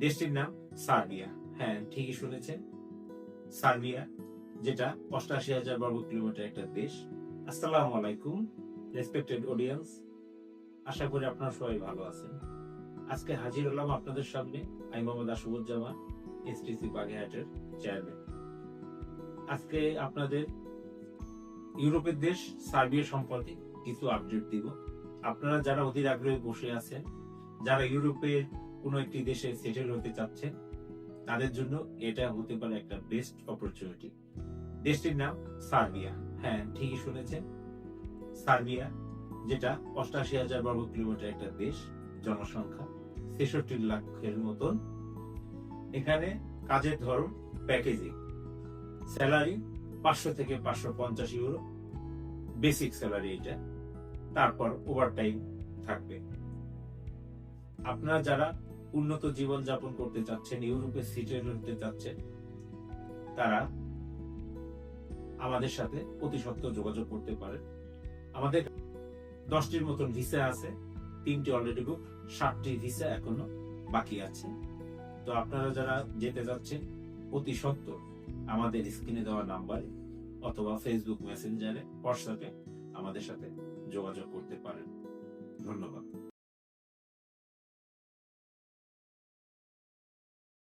দেশটির নাম সার্বিয়া। হ্যাঁ, ঠিকই শুনেছেন, সার্বিয়া, যেটা ৮৮,০০০ বর্গ কিলোমিটার একটা দেশ। আসসালামু আলাইকুম রেসপেক্টেড অডিয়েন্স, আশা করি আপনারা সবাই ভালো আছেন। আজকে হাজির হলাম আপনাদের সামনে, আমি মোহাম্মদ আশুবুজ্জামান, এসটিসি বাগেরহাটের চেয়ারম্যান। আজকে আপনাদের ইউরোপের দেশ সার্বিয়া সম্পর্কে কিছু আপডেট দিব। আপনারা যারা অধীর আগ্রহে বসে আছেন, যারা ইউরোপের কোনো একটি দেশে সেটেল হতে চাচ্ছেন, তাদের জন্য এটা হতে পারে একটা বেস্ট অপরচুনিটি। দেশটির নাম সার্বিয়া। হ্যাঁ, ঠিকই শুনেছেন, সার্বিয়া, যেটা ৮৮,০০০ বর্গ কিলোমিটার একটা দেশ, জনসংখ্যা ৬৬ লাখের মতন। এখানে কাজের ধরন প্যাকেজিং, স্যালারি ৫০০ থেকে ৫৫০ ইউরো, বেসিক স্যালারি এটা, তারপর ওভারটাইম থাকবে। আপনারা যারা উন্নত জীবন যাপন করতে চাচ্ছেন, ইউরোপে সেটেল হতে চাচ্ছেন, তারা আমাদের সাথে অতি সত্ত্বর যোগাযোগ করতে পারেন। আমাদের 10টির মতন ভিসা আছে, 3টি অলরেডি বুক, 7টি ভিসা এখনো বাকি আছে। তো আপনারা যারা যেতে যাচ্ছেন, অতি সত্ত্বর আমাদের স্ক্রিনে দেওয়া নাম্বারে অথবা ফেসবুক মেসেঞ্জারে, হোয়াটসঅ্যাপে আমাদের সাথে যোগাযোগ করতে পারেন। ধন্যবাদ।